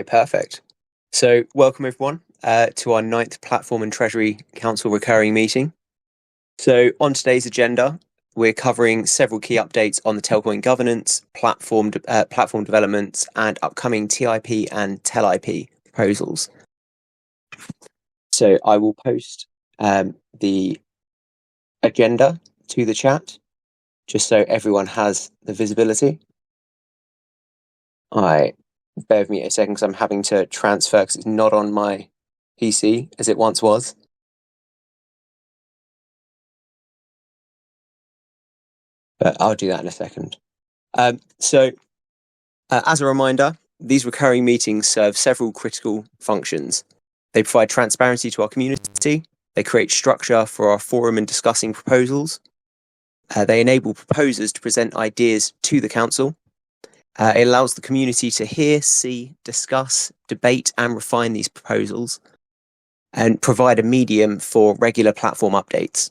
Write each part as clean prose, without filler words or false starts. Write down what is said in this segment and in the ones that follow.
Perfect. So welcome everyone to our 9th Platform and Treasury Council recurring meeting. So on today's agenda, we're covering several key updates on the Telcoin governance, platform developments, and upcoming TIP and TELIP proposals. So I will post the agenda to the chat, just so everyone has the visibility. Bear with me a second because I'm having to transfer because it's not on my PC as it once was. But I'll do that in a second. So as a reminder, these recurring meetings serve several critical functions. They provide transparency to our community. They create structure for our forum and discussing proposals. They enable proposers to present ideas to the council. It allows the community to hear, see, discuss, debate, and refine these proposals, and provide a medium for regular platform updates.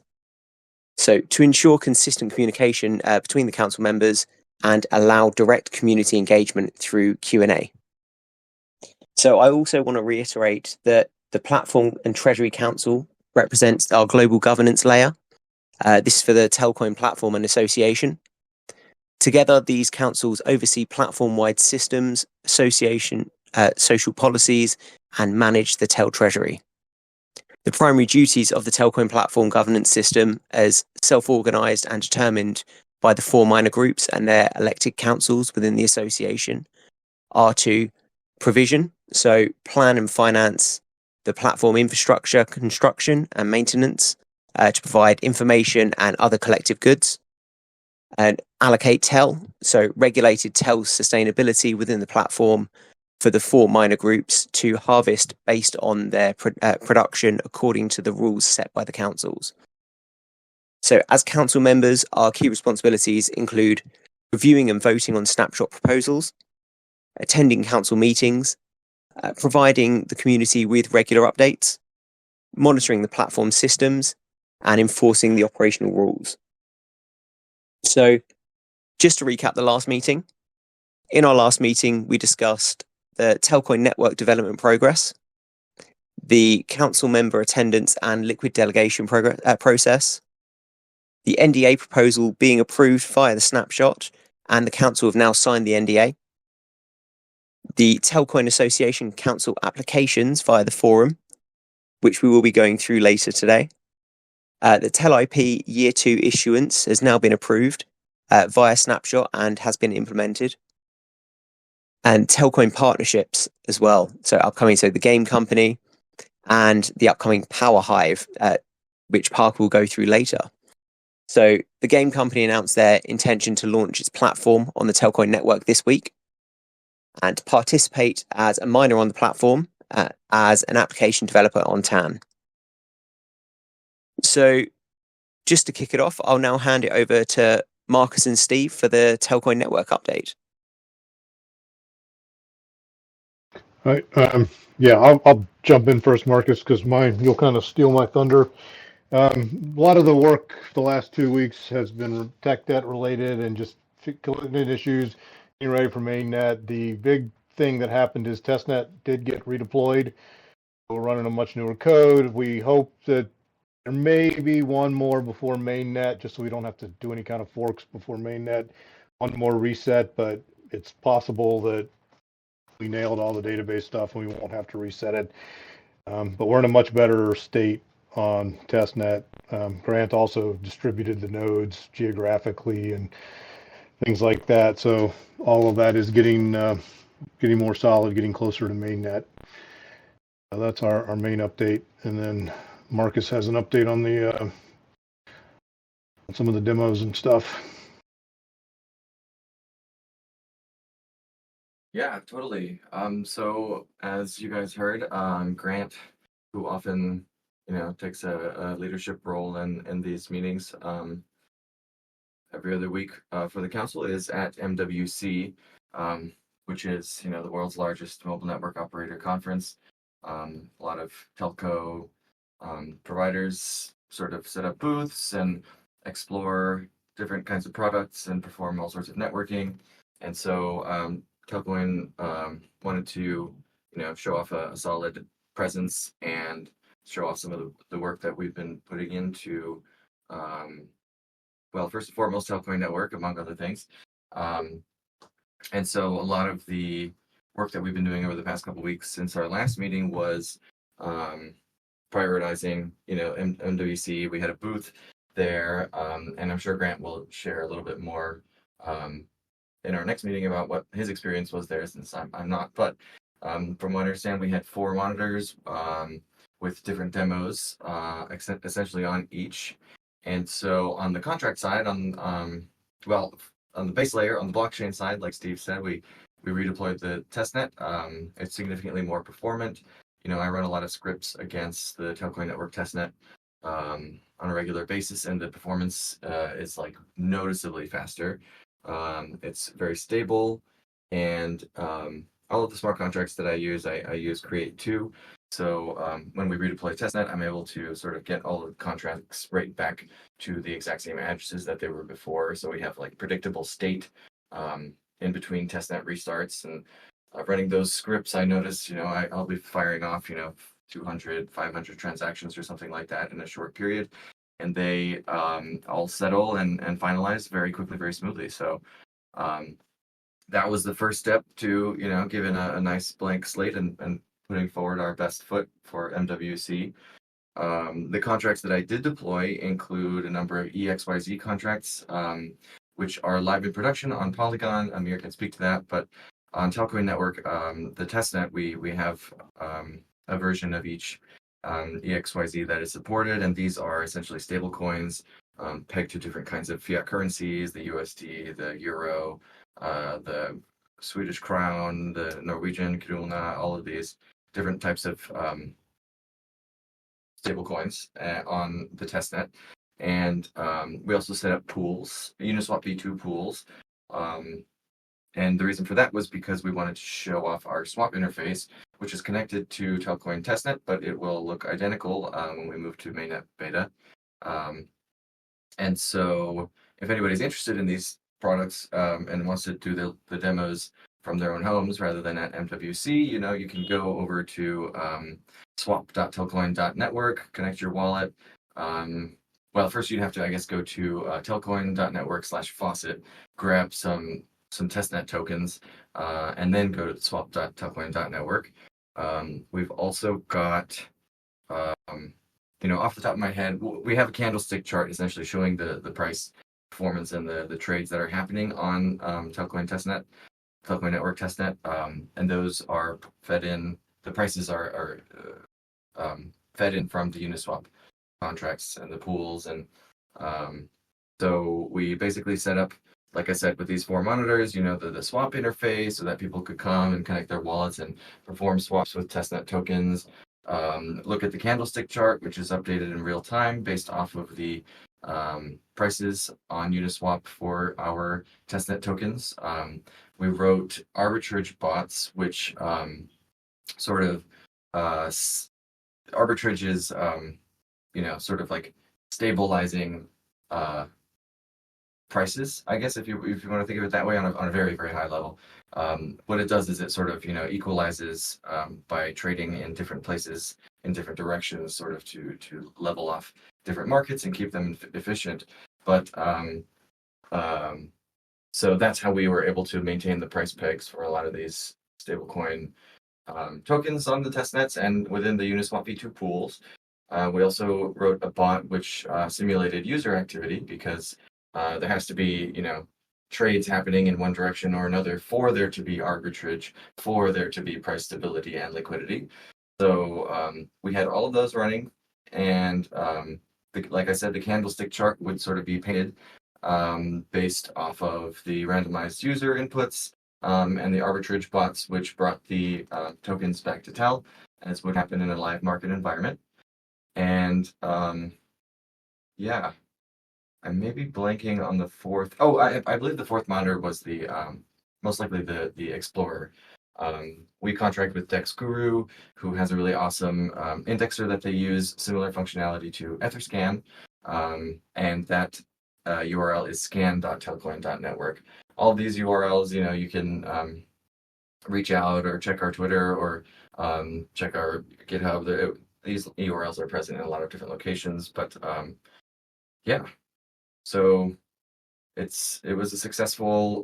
So to ensure consistent communication between the council members and allow direct community engagement through Q&A. So I also want to reiterate that the Platform and Treasury Council represents our global governance layer. This is for the Telcoin Platform and Association. Together, these councils oversee platform-wide systems, association, social policies, and manage the Tel Treasury. The primary duties of the Telcoin Platform governance system, as self-organised and determined by the 4 minor groups and their elected councils within the association, are to provision, so plan and finance the platform infrastructure, construction and maintenance, to provide information and other collective goods, and allocate TEL, so regulated TEL sustainability within the platform for the 4 minor groups to harvest based on their production according to the rules set by the councils. So as council members, our key responsibilities include reviewing and voting on snapshot proposals, attending council meetings, providing the community with regular updates, monitoring the platform systems, and enforcing the operational rules. So just to recap the last meeting, in our last meeting, we discussed the Telcoin network development progress, the council member attendance and liquid delegation process, the NDA proposal being approved via the snapshot, and the council have now signed the NDA, the Telcoin Association Council applications via the forum, which we will be going through later today. The TELIP Year 2 issuance has now been approved via Snapshot and has been implemented. And Telcoin partnerships as well. So the game company and the upcoming Powerhive, which Parker will go through later. So the game company announced their intention to launch its platform on the Telcoin network this week and participate as a miner on the platform as an application developer on TAN. So just to kick it off, I'll now hand it over to Marcus and Steve for the Telcoin network update. Right. I'll jump in first, Marcus, because you'll kind of steal my thunder. A lot of the work the last 2 weeks has been tech debt related and just collecting issues, getting ready for mainnet. The big thing that happened is testnet did get redeployed. We're running a much newer code. We hope that there may be one more before mainnet, just so we don't have to do any kind of forks before mainnet. One more reset, but it's possible that we nailed all the database stuff and we won't have to reset it. But we're in a much better state on testnet. Grant also distributed the nodes geographically and things like that. So all of that is getting more solid, getting closer to mainnet. That's our main update. And then Marcus has an update on the some of the demos and stuff. Yeah, totally. So as you guys heard, Grant, who often takes a leadership role in these meetings every other week for the council, is at MWC, which is the world's largest mobile network operator conference. A lot of telco providers sort of set up booths and explore different kinds of products and perform all sorts of networking. And so Telcoin wanted to show off a solid presence and show off some of the work that we've been putting into, well, first and foremost, Telcoin Network, among other things. And so a lot of the work that we've been doing over the past couple of weeks since our last meeting was prioritizing, MWC. We had a booth there, and I'm sure Grant will share a little bit more in our next meeting about what his experience was there, since I'm not. But from what I understand, we had 4 monitors with different demos, essentially on each. And so on the contract side, on the base layer, on the blockchain side, like Steve said, we redeployed the testnet. It's significantly more performant. I run a lot of scripts against the Telcoin Network testnet on a regular basis, and the performance is like noticeably faster. It's very stable, and all of the smart contracts that I use Create 2. So when we redeploy testnet, I'm able to sort of get all the contracts right back to the exact same addresses that they were before. So we have like predictable state in between testnet restarts, and running those scripts. I notice, I'll be firing off, 200, 500 transactions or something like that in a short period, and they all settle and finalize very quickly, very smoothly. So that was the first step to, giving a nice blank slate and putting forward our best foot for MWC. The contracts that I did deploy include a number of EXYZ contracts, which are live in production on Polygon. Amir can speak to that, but on Telcoin Network, the testnet, we have a version of each EXYZ that is supported, and these are essentially stable coins pegged to different kinds of fiat currencies: the USD, the Euro, the Swedish crown, the Norwegian krona, all of these different types of stable coins on the testnet. And we also set up pools, Uniswap v2 pools. And the reason for that was because we wanted to show off our swap interface, which is connected to Telcoin testnet, but it will look identical when we move to mainnet beta. And so if anybody's interested in these products and wants to do the demos from their own homes rather than at MWC, you can go over to swap.telcoin.network, connect your wallet. Well, first you'd have to, I guess, go to telcoin.network/faucet, grab some testnet tokens, and then go to swap.telcoin.network. We've also got, off the top of my head, we have a candlestick chart essentially showing the price performance and the trades that are happening on Telcoin Network testnet, and those are fed in. The prices are fed in from the Uniswap contracts and the pools, and so we basically set up, like I said, with these 4 monitors, the swap interface, so that people could come and connect their wallets and perform swaps with testnet tokens. Look at the candlestick chart, which is updated in real time based off of the prices on Uniswap for our testnet tokens. We wrote arbitrage bots, which arbitrage is, sort of like stabilizing prices, I guess, if you want to think of it that way, on a very, very high level. What it does is it sort of, equalizes by trading in different places, in different directions, sort of to level off different markets and keep them efficient. But so that's how we were able to maintain the price pegs for a lot of these stablecoin tokens on the testnets and within the Uniswap v2 pools. We also wrote a bot which simulated user activity, because there has to be, trades happening in one direction or another for there to be arbitrage, for there to be price stability and liquidity. So we had all of those running, and like I said, the candlestick chart would sort of be painted based off of the randomized user inputs and the arbitrage bots, which brought the tokens back to TEL, as would happen in a live market environment. And yeah, I may be blanking on the fourth. Oh, I believe the fourth monitor was the most likely the Explorer. We contract with Dex Guru, who has a really awesome indexer that they use, similar functionality to Etherscan, and that URL is scan.telcoin.network. All of these URLs, you can reach out or check our Twitter or check our GitHub. These URLs are present in a lot of different locations, but yeah. So it was a successful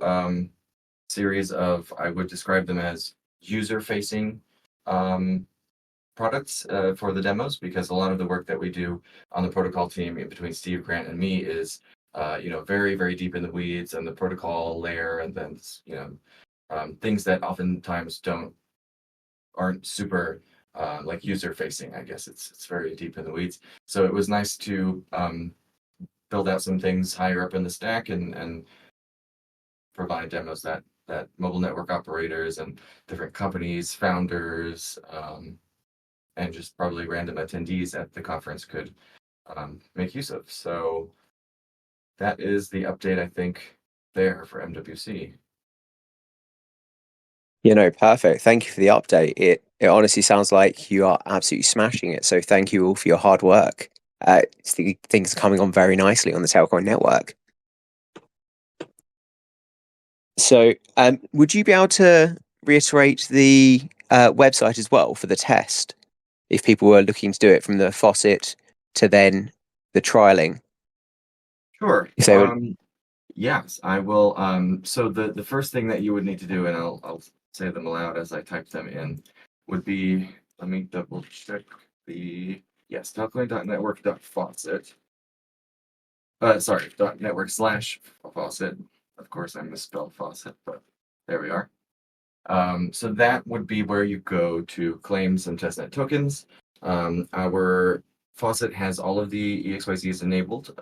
series of, I would describe them as user-facing products for the demos, because a lot of the work that we do on the protocol team in between Steve, Grant, and me is very, very deep in the weeds and the protocol layer, and then things that oftentimes aren't super like user facing. I guess it's very deep in the weeds. So it was nice to build out some things higher up in the stack and provide demos that mobile network operators and different companies, founders, and just probably random attendees at the conference could make use of. So that is the update, I think, there for MWC. Perfect. Thank you for the update. It honestly sounds like you are absolutely smashing it. So thank you all for your hard work. Things are coming on very nicely on the Telcoin network. So would you be able to reiterate the website as well for the test, if people were looking to do it from the faucet to then the trialing? Sure. If they were... Yes, I will. So the first thing that you would need to do, and I'll say them aloud as I type them in, would be, let me double check telcoin.network.faucet. Sorry, .network/faucet. Of course, I misspelled faucet, but there we are. So that would be where you go to claim some testnet tokens. Our faucet has all of the EXYZs enabled,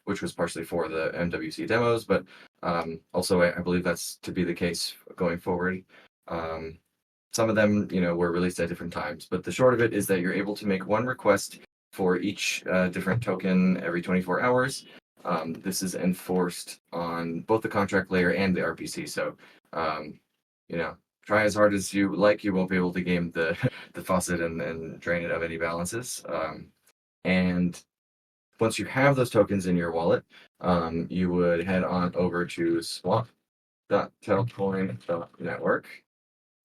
which was partially for the MWC demos, but also I believe that's to be the case going forward. Some of them, were released at different times, but the short of it is that you're able to make one request for each different token every 24 hours. This is enforced on both the contract layer and the RPC. So, try as hard as you like, you won't be able to game the faucet and drain it of any balances. And once you have those tokens in your wallet, you would head on over to swap.telcoin.network.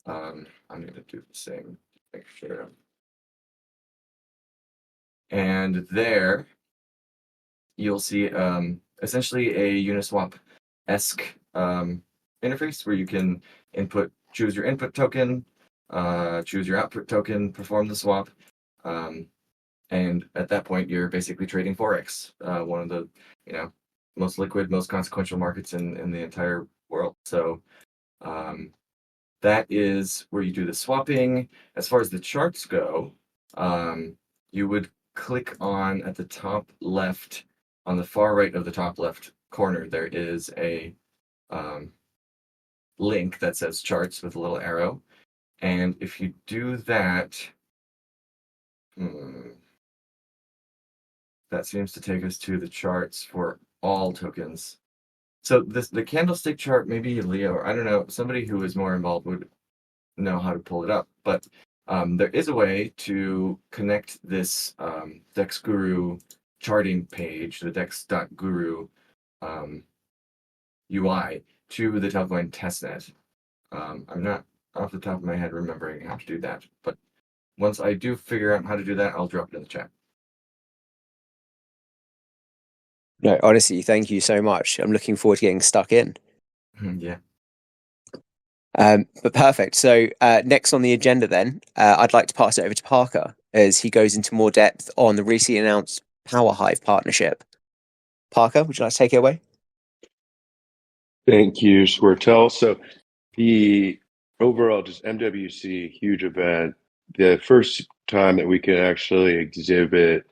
I'm going to do the same, make sure. And there, you'll see essentially a Uniswap-esque interface where you can choose your input token, choose your output token, perform the swap, and at that point you're basically trading Forex, one of the most liquid, most consequential markets in the entire world. So that is where you do the swapping. As far as the charts go, you would click on at the top left, on the far right of the top left corner, there is a link that says charts with a little arrow. And if you do that, that seems to take us to the charts for all tokens. So the candlestick chart, maybe Leo, or I don't know, somebody who is more involved would know how to pull it up. But there is a way to connect this DexGuru charting page, the dex.guru UI, to the Telcoin testnet. I'm not off the top of my head remembering how to do that, but once I do figure out how to do that, I'll drop it in the chat. No, honestly, thank you so much. I'm looking forward to getting stuck in. Yeah. But perfect. So next on the agenda then, I'd like to pass it over to Parker as he goes into more depth on the recently announced Powerhive partnership. Parker, would you like to take it away? Thank you, Squirtel. So the overall just MWC, huge event. The first time that we can actually exhibit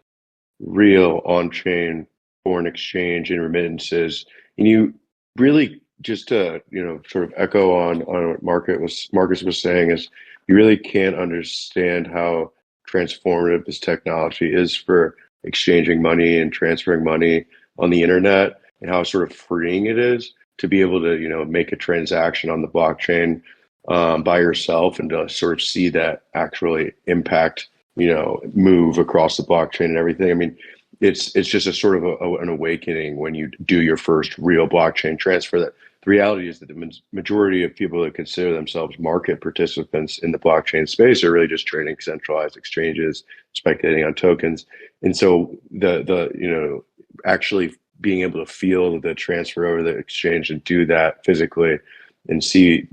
real on-chain foreign exchange and remittances. And you really, just to sort of echo on what Marcus was saying, is you really can't understand how transformative this technology is for exchanging money and transferring money on the internet, and how sort of freeing it is to be able to make a transaction on the blockchain by yourself, and to sort of see that actually impact move across the blockchain and everything. I mean, it's just a sort of an awakening when you do your first real blockchain transfer, that the reality is that the majority of people that consider themselves market participants in the blockchain space are really just trading centralized exchanges, speculating on tokens. And so actually being able to feel the transfer over the exchange and do that physically and see,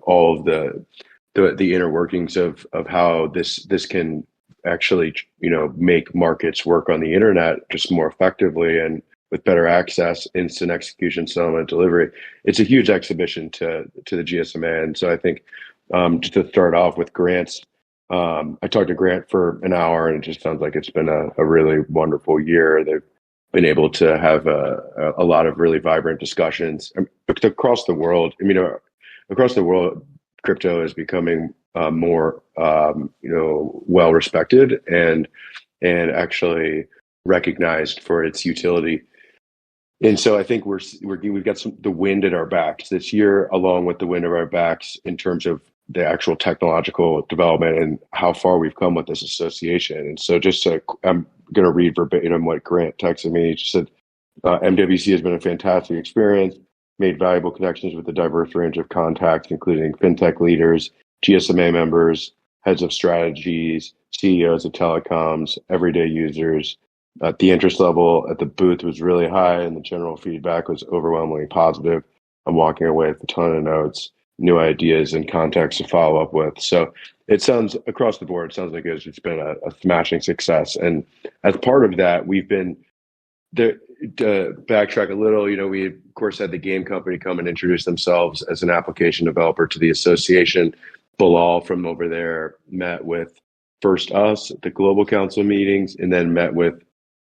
all of the inner workings of how this can actually, make markets work on the internet just more effectively and with better access, instant execution, settlement, delivery. It's a huge exhibition to the GSMA. And so I think just to start off with Grant's, I talked to Grant for an hour, and it just sounds like it's been a really wonderful year. They've been able to have a lot of really vibrant discussions across the world. Across the world, crypto is becoming more, well respected and actually recognized for its utility. And so I think we've got the wind at our backs this year, along with the wind of our backs in terms of the actual technological development and how far we've come with this association. And so I'm going to read verbatim what Grant texted me. He just said, MWC has been a fantastic experience, made valuable connections with a diverse range of contacts, including fintech leaders, GSMA members, heads of strategies, CEOs of telecoms, everyday users. The interest level at the booth was really high, and the general feedback was overwhelmingly positive. I'm walking away with a ton of notes, new ideas, and contacts to follow up with. So it sounds across the board, it sounds like it's been a smashing success. And as part of that, we've been to backtrack a little. We of course had the game company come and introduce themselves as an application developer to the association. Bilal from over there met with first us at the Global Council meetings, and then met with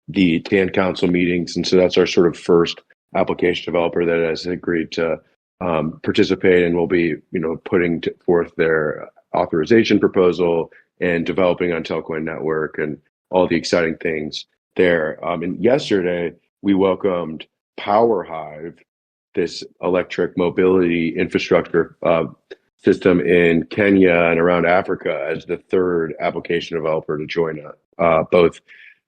the TAN Council meetings. And so that's our sort of first application developer that has agreed to participate and will be, putting forth their authorization proposal and developing on Telcoin network and all the exciting things there. And yesterday we welcomed Powerhive, this electric mobility infrastructure system in Kenya and around Africa, as the third application developer to join both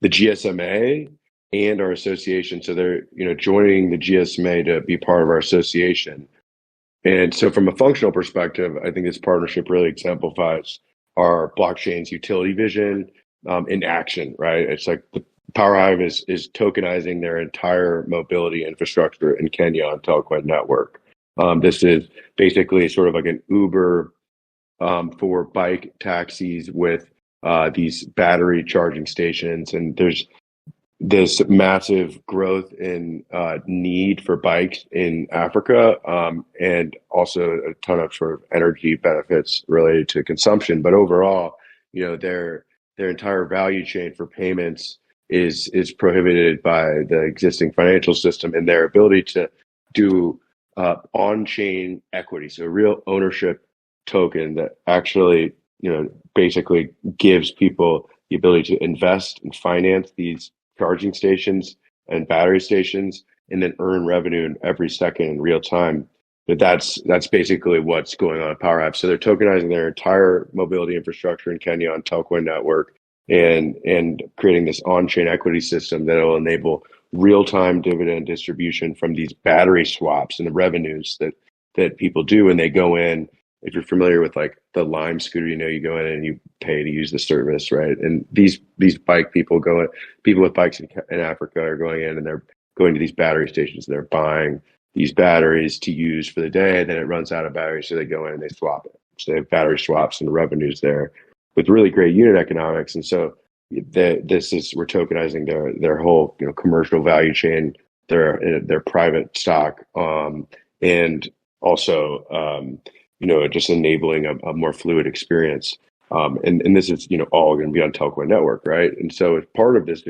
the GSMA and our association. So they're, joining the GSMA to be part of our association. And so from a functional perspective, I think this partnership really exemplifies our blockchain's utility vision in action, right? It's like the Powerhive is tokenizing their entire mobility infrastructure in Kenya on Telcoin network. This is basically sort of like an Uber for bike taxis with these battery charging stations. And there's this massive growth in need for bikes in Africa, and also a ton of sort of energy benefits related to consumption. But overall, their entire value chain for payments is prohibited by the existing financial system, and their ability to do on-chain equity, so a real ownership token that actually, basically gives people the ability to invest and finance these charging stations and battery stations, and then earn revenue in every second in real time. That's basically what's going on at Powerhive. So they're tokenizing their entire mobility infrastructure in Kenya on Telcoin network, and creating this on-chain equity system that will enable real-time dividend distribution from these battery swaps and the revenues that people do when they go in. If you're familiar with like the Lime scooter, you go in and you pay to use the service, right? And these bike people people with bikes in Africa are going in, and they're going to these battery stations. They're buying these batteries to use for the day, and then it runs out of batteries, so they go in and they swap it. So they have battery swaps and revenues there with really great unit economics. And so we're tokenizing their whole commercial value chain, their private stock, and also just enabling a more fluid experience. And this is all going to be on Telcoin network, right? And so as part of this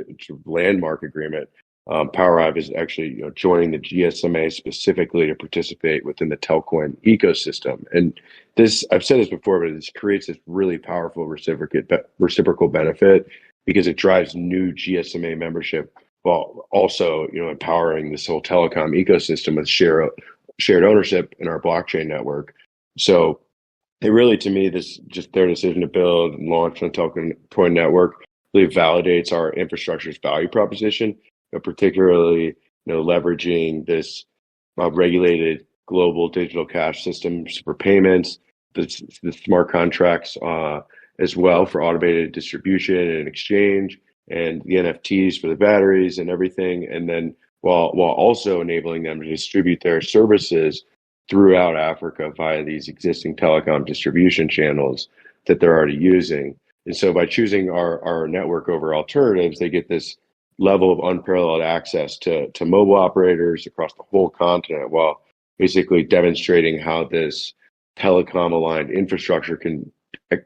landmark agreement, Powerhive is actually joining the GSMA specifically to participate within the Telcoin ecosystem. And this, I've said this before, but this creates this really powerful reciprocal benefit, because it drives new GSMA membership while also empowering this whole telecom ecosystem with shared ownership in our blockchain network. So it really, to me, their decision to build and launch on Telcoin network really validates our infrastructure's value proposition, particularly leveraging this regulated global digital cash systems for payments, the smart contracts as well for automated distribution and exchange, and the NFTs for the batteries and everything. And then while also enabling them to distribute their services throughout Africa via these existing telecom distribution channels that they're already using. And so by choosing our network over alternatives, they get this level of unparalleled access to mobile operators across the whole continent, while basically demonstrating how this telecom aligned infrastructure can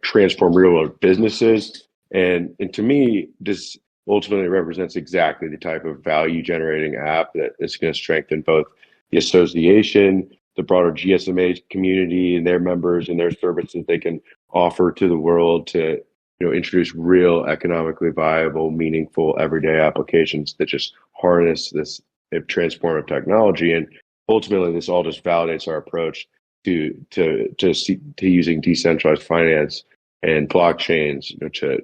transform real world businesses. And to me, this ultimately represents exactly the type of value generating app that is going to strengthen both the association, the broader GSMA community and their members and their services they can offer to the world to introduce real economically viable, meaningful, everyday applications that just harness this transformative technology. And ultimately, this all just validates our approach to using decentralized finance and blockchains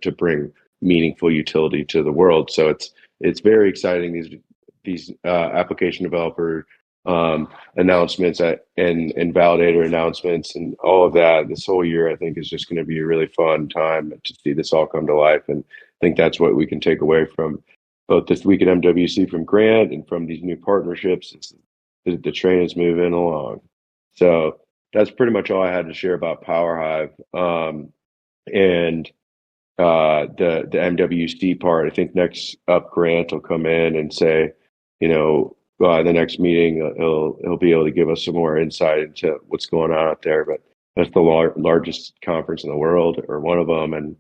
to bring meaningful utility to the world. So it's very exciting. These application developer announcements and validator announcements and all of that this whole year, I think, is just going to be a really fun time to see this all come to life. And I think that's what we can take away from both this week at MWC from Grant and from these new partnerships. The train is moving along. So that's pretty much all I had to share about Powerhive. And the MWC part, I think next up Grant will come in and say, the next meeting, he'll be able to give us some more insight into what's going on out there. But that's the largest conference in the world, or one of them, and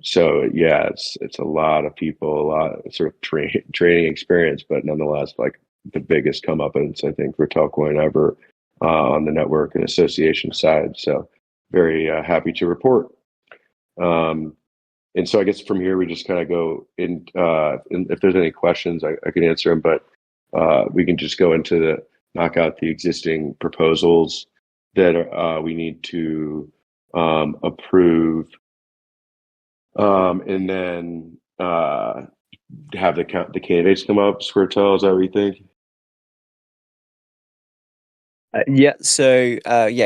so yeah, it's a lot of people, a lot of sort of training experience, but nonetheless, like the biggest comeuppance I think for Telcoin ever on the network and association side. So very happy to report. And so I guess from here, we just kind of go in, and if there's any questions, I can answer them, but we can just go into knock out the existing proposals that we need to approve, and then have the candidates come up. Squirtel, is that what you think? Yeah, so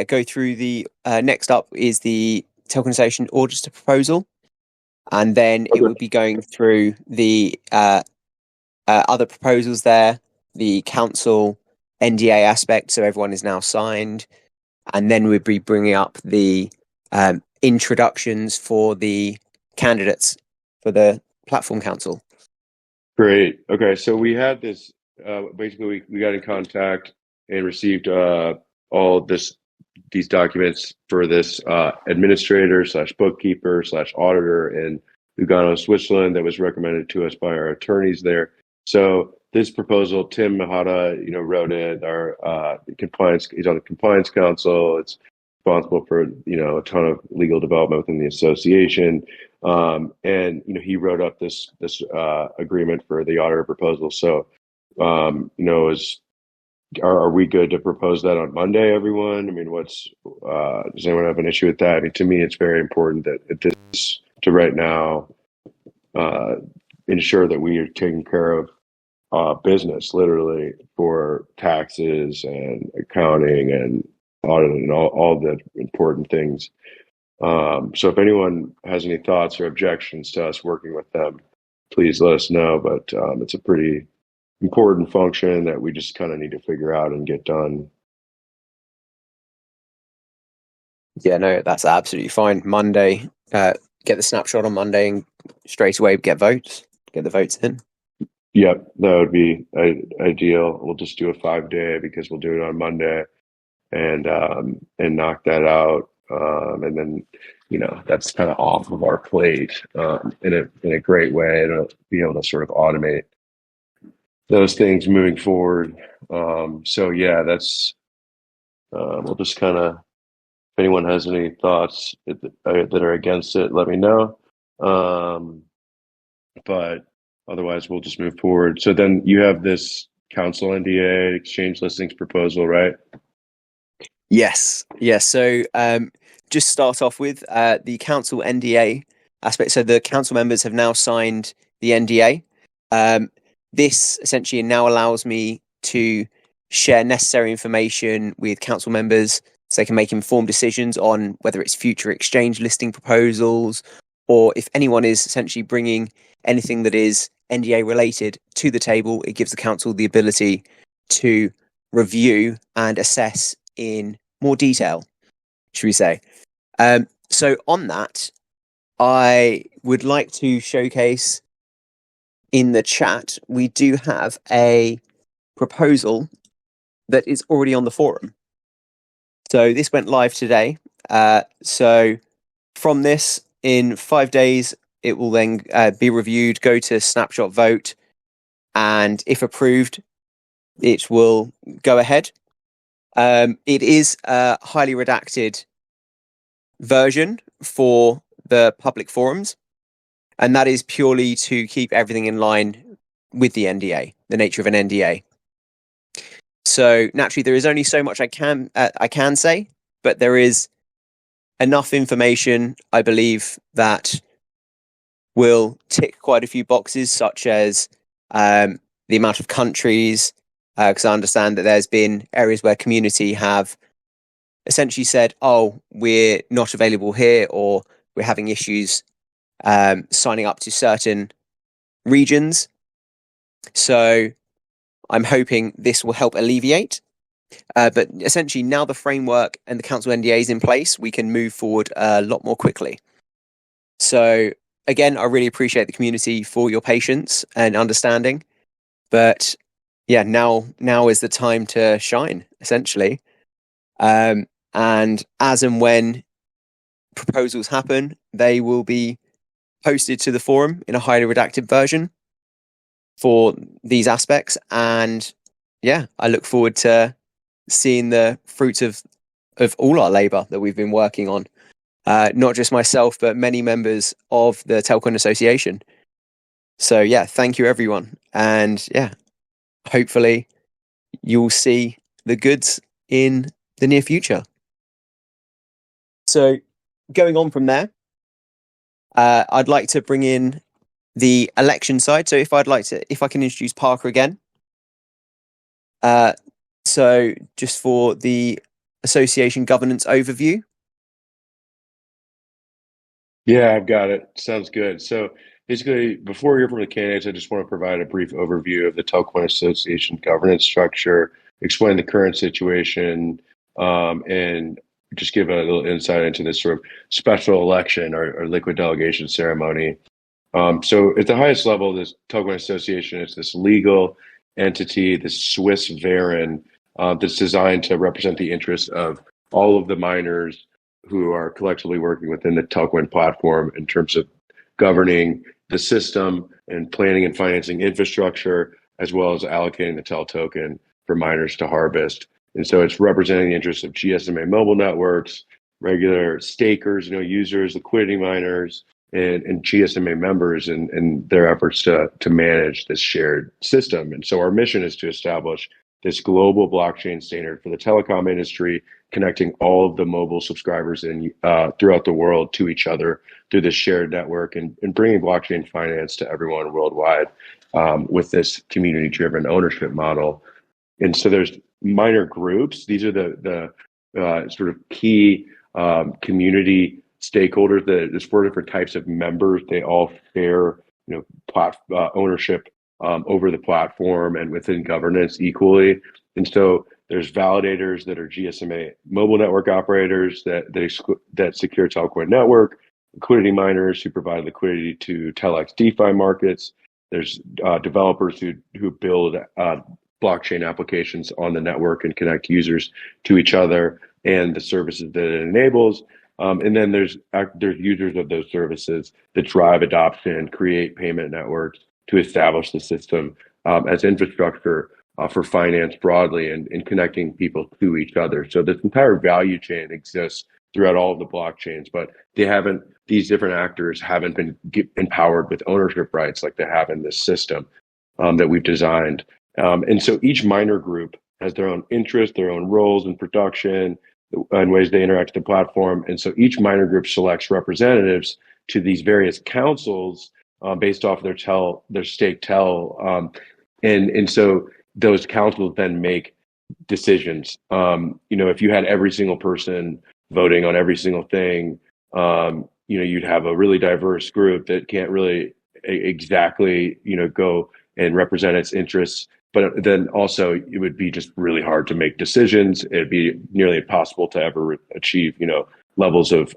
go through the next up is the tokenization auditor proposal. And then it would be going through the other proposals there, the council NDA aspect, so everyone is now signed. And then we'd be bringing up the introductions for the candidates for the platform council. Great. Okay, so we had this, basically we got in contact and received all these documents for this administrator / bookkeeper / auditor in Lugano, Switzerland, that was recommended to us by our attorneys there. So this proposal, Tim Mahata, wrote it. Our compliance, he's on the compliance council. It's responsible for a ton of legal development within the association, and he wrote up this agreement for the auditor proposal. So are we good to propose that on Monday, everyone? I mean, does anyone have an issue with that? I mean, to me, it's very important that to right now ensure that we are taking care of business, literally, for taxes and accounting and audit and all the important things. So if anyone has any thoughts or objections to us working with them, please let us know. But it's a pretty important function that we just kind of need to figure out and get done. Yeah, no, that's absolutely fine. Monday, get the snapshot on Monday and straight away get the votes in. Yep, that would be ideal. We'll just do a 5-day because we'll do it on Monday and knock that out. And then, that's kind of off of our plate in a great way to be able to sort of automate those things moving forward. So yeah, that's we'll just kind of, if anyone has any thoughts that are against it, let me know. But otherwise, we'll just move forward. So then you have this council NDA exchange listings proposal, right? Yes. So just start off with the council NDA aspect. So the council members have now signed the NDA. This essentially now allows me to share necessary information with council members so they can make informed decisions on whether it's future exchange listing proposals, or if anyone is essentially bringing anything that is NDA related to the table, it gives the council the ability to review and assess in more detail, should we say. So on that, I would like to showcase in the chat, we do have a proposal that is already on the forum. So this went live today. So from this, in 5 days, it will then be reviewed, go to snapshot vote, and if approved, it will go ahead. It is a highly redacted version for the public forums, and that is purely to keep everything in line with the NDA, the nature of an NDA. So naturally, there is only so much I can say, but there is enough information, I believe, that will tick quite a few boxes, such as the amount of countries, because I understand that there's been areas where community have essentially said, oh, we're not available here, or we're having issues signing up to certain regions. So I'm hoping this will help alleviate. But essentially, now the framework and the council NDA is in place, we can move forward a lot more quickly. So again, I really appreciate the community for your patience and understanding. But yeah, now is the time to shine, essentially. And as and when proposals happen, they will be posted to the forum in a highly redacted version for these aspects. And yeah, I look forward to seeing the fruits of all our labor that we've been working on. Not just myself, but many members of the Telcoin Association. So yeah, thank you everyone. And yeah, hopefully you'll see the goods in the near future. So going on from there, I'd like to bring in the election side. So if I can introduce Parker again. So just for the association governance overview. Yeah, I've got it. Sounds good. So basically, before we hear from the candidates, I just want to provide a brief overview of the Telcoin Association governance structure, explain the current situation, and just give a little insight into this sort of special election or liquid delegation ceremony. So at the highest level, this Telcoin Association is this legal entity, this Swiss Verein, that's designed to represent the interests of all of the miners who are collectively working within the Telcoin platform in terms of governing the system and planning and financing infrastructure, as well as allocating the TEL token for miners to harvest. And so it's representing the interests of GSMA mobile networks, regular stakers, users, liquidity miners, and GSMA members in their efforts to manage this shared system. And so our mission is to establish this global blockchain standard for the telecom industry, connecting all of the mobile subscribers throughout the world to each other through this shared network, and bringing blockchain finance to everyone worldwide with this community-driven ownership model. And so there's minor groups. These are the sort of key community stakeholders. There's 4 different types of members. They all share, ownership over the platform and within governance equally. And so there's validators that are GSMA mobile network operators that secure Telcoin network, liquidity miners who provide liquidity to Telex DeFi markets. There's developers who build blockchain applications on the network and connect users to each other and the services that it enables. And then there's users of those services that drive adoption, create payment networks to establish the system as infrastructure for finance broadly and connecting people to each other. So this entire value chain exists throughout all of the blockchains, but these different actors haven't been empowered with ownership rights like they have in this system that we've designed. And so each miner group has their own interests, their own roles in production, and ways they interact with the platform. And so each miner group selects representatives to these various councils based off their stake TEL. And so those councils then make decisions. If you had every single person voting on every single thing, you'd have a really diverse group that can't really exactly, go and represent its interests. But then also it would be just really hard to make decisions. It'd be nearly impossible to ever achieve, levels of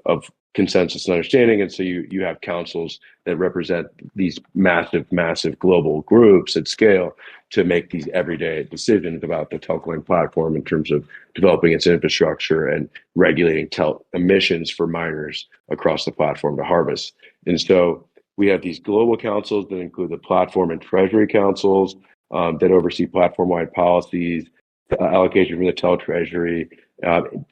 consensus and understanding. And so you have councils that represent these massive global groups at scale to make these everyday decisions about the Telcoin platform in terms of developing its infrastructure and regulating emissions for miners across the platform to harvest. And so we have these global councils that include the platform and treasury councils that oversee platform-wide policies, allocation from the Treasury,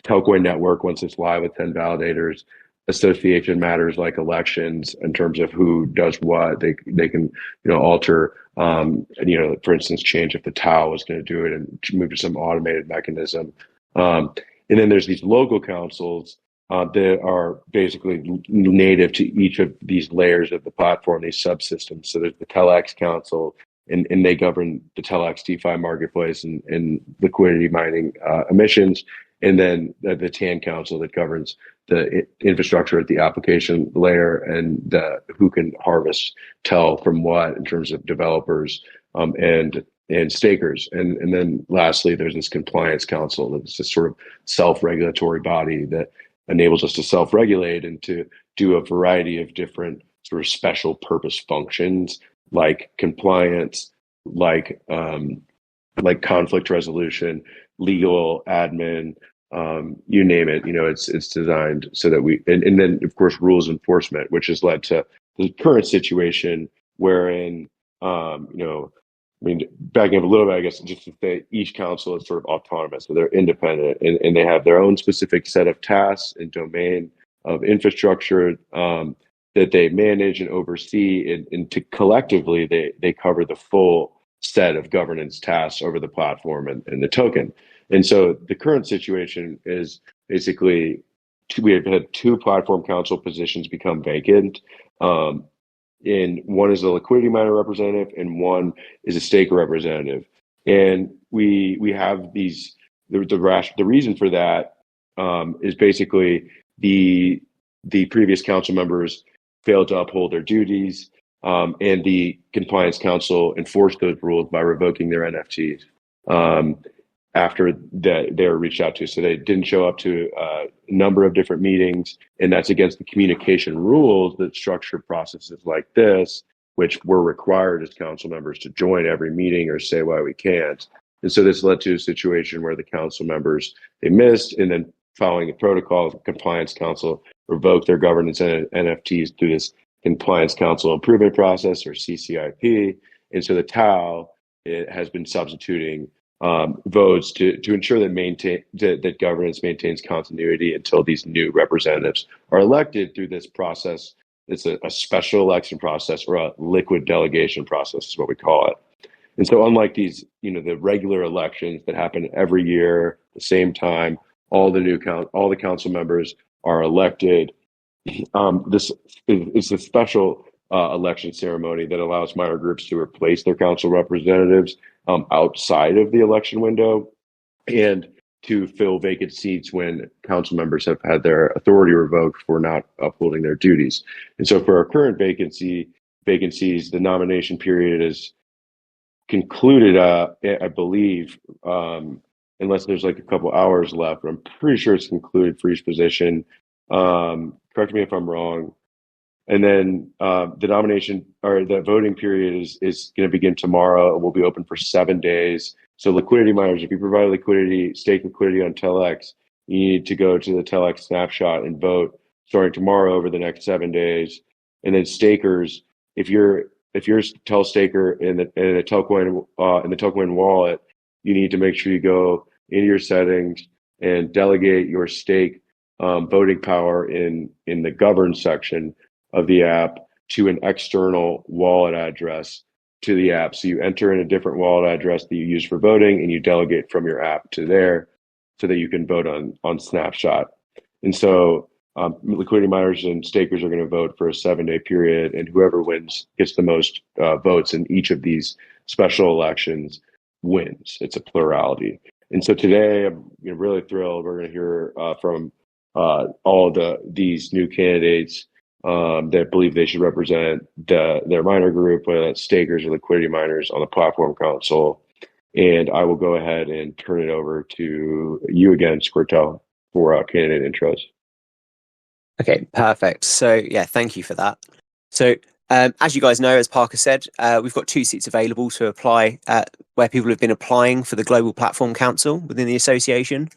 Telcoin network once it's live with 10 validators, association matters like elections in terms of who does what. They can alter for instance, change if the TAO was going to do it and move to some automated mechanism. And then there's these local councils that are basically native to each of these layers of the platform, these subsystems. So there's the TELX Council, and they govern the TELX DeFi marketplace and liquidity mining emissions. And then the TAN Council that governs the infrastructure at the application layer and who can harvest TEL from what in terms of developers and stakers. And then lastly, there's this Compliance Council that's this sort of self-regulatory body that enables us to self-regulate and to do a variety of different sort of special purpose functions like compliance, like conflict resolution, legal, admin, you name it. It's designed so that and then of course rules enforcement, which has led to the current situation wherein backing up a little bit, I guess, just to say each council is sort of autonomous, so they're independent and they have their own specific set of tasks and domain of infrastructure that they manage and oversee, and to collectively they cover the full set of governance tasks over the platform and the token. And so the current situation is basically we have had two platform council positions become vacant. And one is a liquidity miner representative and one is a staker representative. And we have these, the reason for that is basically the previous council members failed to uphold their duties, and the compliance council enforced those rules by revoking their NFTs after that they were reached out to. So they didn't show up to a number of different meetings, and that's against the communication rules that structure processes like this, which we're required as council members to join every meeting or say why we can't. And so this led to a situation where the council members, they missed, and then following the protocol, the compliance council revoked their governance and NFTs through this compliance council improvement process, or CCIP. And so the TAO, it has been substituting votes to ensure that governance maintains continuity until these new representatives are elected through this process. It's a special election process, or a liquid delegation process is what we call it. And so unlike these, the regular elections that happen every year, the same time, all the council members are elected. This is a special election ceremony that allows minor groups to replace their council representatives outside of the election window, and to fill vacant seats when council members have had their authority revoked for not upholding their duties. And so for our current vacancies, the nomination period is concluded, I believe, unless there's like a couple hours left, but I'm pretty sure it's concluded for each position. Correct me if I'm wrong. And then the nomination or the voting period is going to begin tomorrow. It will be open for 7 days. So liquidity miners, if you provide liquidity, stake liquidity on TELX, you need to go to the TELX snapshot and vote starting tomorrow over the next 7 days. And then stakers, if you're a TEL staker in the Telcoin wallet, you need to make sure you go into your settings and delegate your stake voting power in the govern section of the app to an external wallet address to the app. So you enter in a different wallet address that you use for voting, and you delegate from your app to there so that you can vote on Snapshot. And so liquidity miners and stakers are going to vote for a 7-day period, and whoever wins gets the most votes in each of these special elections wins. It's a plurality. And so today, I'm really thrilled. We're going to hear from all these new candidates that believe they should represent their miner group, whether that's stakers or liquidity miners on the platform council. And I will go ahead and turn it over to you again, Squirtel, for candidate intros. Okay, perfect. So yeah, thank you for that. So as you guys know, as Parker said, we've got 2 seats available to apply where people have been applying for the Global Platform Council within the association.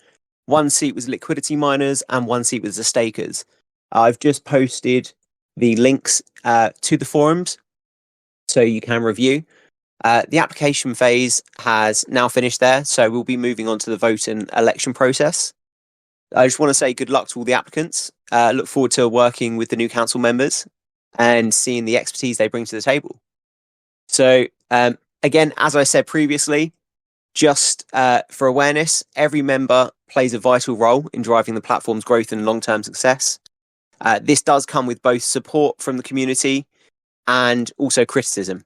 1 seat was liquidity miners and 1 seat was the stakers. I've just posted the links to the forums so you can review. The application phase has now finished there, so we'll be moving on to the vote and election process. I just want to say good luck to all the applicants. Look forward to working with the new council members and seeing the expertise they bring to the table. So again, as I said previously, just for awareness, every member plays a vital role in driving the platform's growth and long-term success. This does come with both support from the community and also criticism.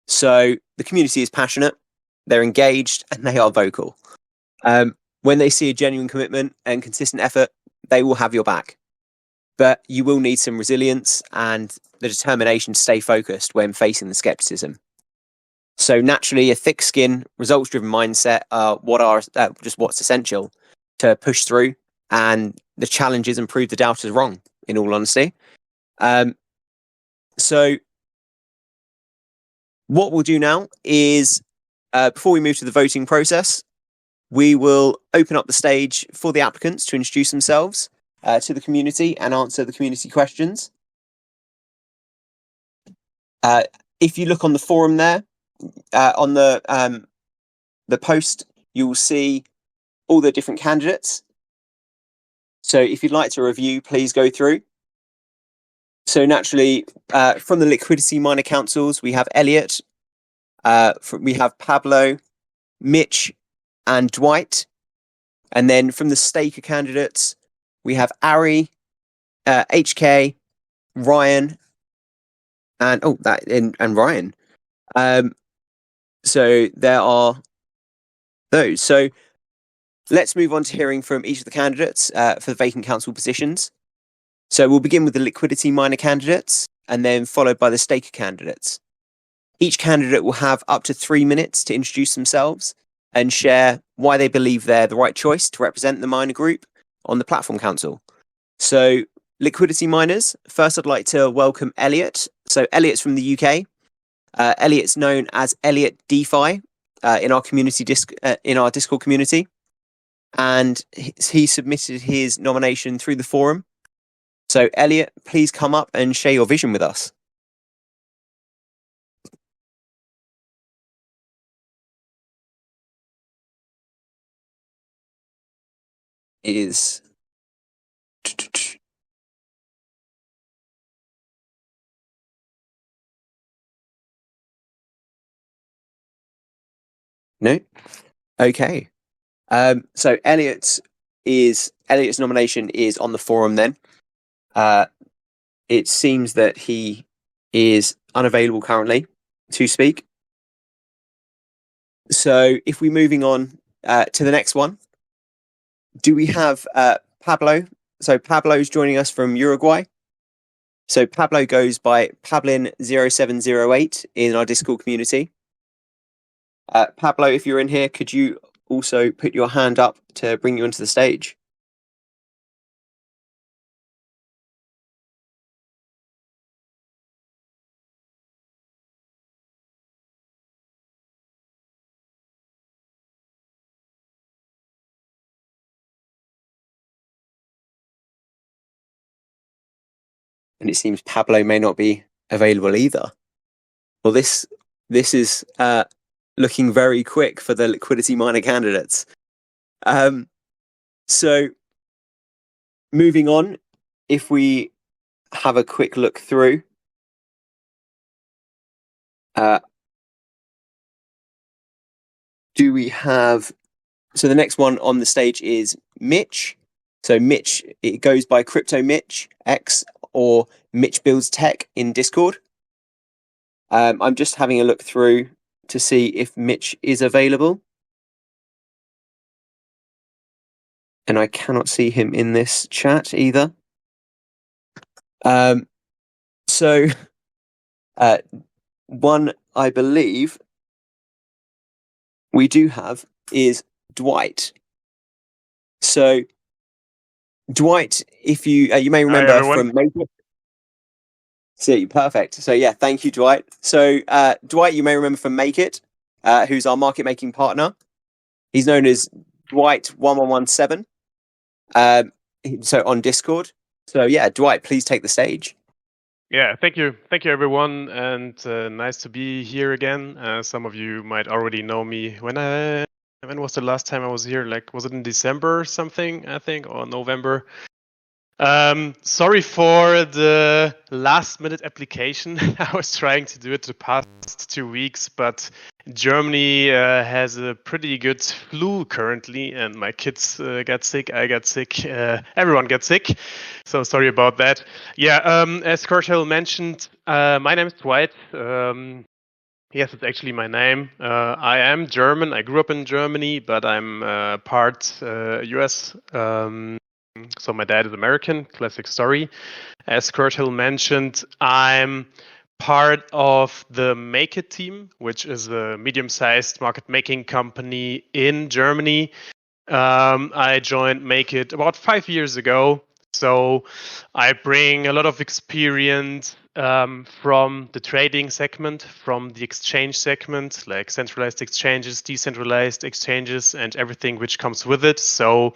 So the community is passionate, they're engaged, and they are vocal. When they see a genuine commitment and consistent effort, they will have your back. But you will need some resilience and the determination to stay focused when facing the skepticism. So naturally, a thick skin, results-driven mindset are just what's essential to push through and the challenges and prove the doubters wrong, in all honesty. So what we'll do now is, before we move to the voting process, we will open up the stage for the applicants to introduce themselves to the community and answer the community questions. If you look on the forum there, on the post, you will see all the different candidates. So if you'd like to review, please go through. So naturally, from the liquidity miner councils, we have Elliot, we have Pablo, Mitch, and Dwight. And then from the staker candidates, we have Ari, HK, Ryan, and Ryan. So there are those. So let's move on to hearing from each of the candidates for the vacant council positions. So we'll begin with the liquidity miner candidates and then followed by the staker candidates. Each candidate will have up to 3 minutes to introduce themselves and share why they believe they're the right choice to represent the miner group on the platform council. So liquidity miners, first I'd like to welcome Elliot. So Elliot's from the UK. Elliot's known as Elliot DeFi in our community in our Discord community, and he submitted his nomination through the forum. So Elliot, please come up and share your vision with us. No? Okay. So Elliot's nomination is on the forum then. It seems that he is unavailable currently to speak. So if we're moving on to the next one, do we have Pablo? So Pablo's joining us from Uruguay. So Pablo goes by Pablin0708 in our Discord community. Pablo, if you're in here, could you also put your hand up to bring you onto the stage? And it seems Pablo may not be available either. Well, this is looking very quick for the liquidity miner candidates. So moving on, if we have a quick look through, do we have... So the next one on the stage is Mitch. So Mitch, it goes by Crypto Mitch X or Mitch Builds Tech in Discord. I'm just having a look through to see if Mitch is available. and I cannot see him in this chat either. So one I believe we do have is Dwight. So Dwight, if you may remember from Make It. See, perfect. So yeah, thank you, Dwight. So Dwight, you may remember from Make It, who's our market making partner. He's known as Dwight1117. So on Discord. So yeah, Dwight, please take the stage. Yeah, thank you, everyone, and nice to be here again. Some of you might already know me. When was the last time I was here? Like, was it in December or something? I think, or November. Sorry for the last-minute application. I was trying to do it the past 2 weeks, but Germany has a pretty good flu currently, and my kids got sick. I got sick. Everyone got sick. So sorry about that. Yeah, as Korshel mentioned, my name is Dwight. Yes, it's actually my name. I am German. I grew up in Germany, but I'm part US. So my dad is American, classic story. As Kurt Hill mentioned, I'm part of the Make It team, which is a medium-sized market-making company in Germany. I joined Make It about 5 years ago. So I bring a lot of experience from the trading segment, from the exchange segment, like centralized exchanges, decentralized exchanges, and everything which comes with it. So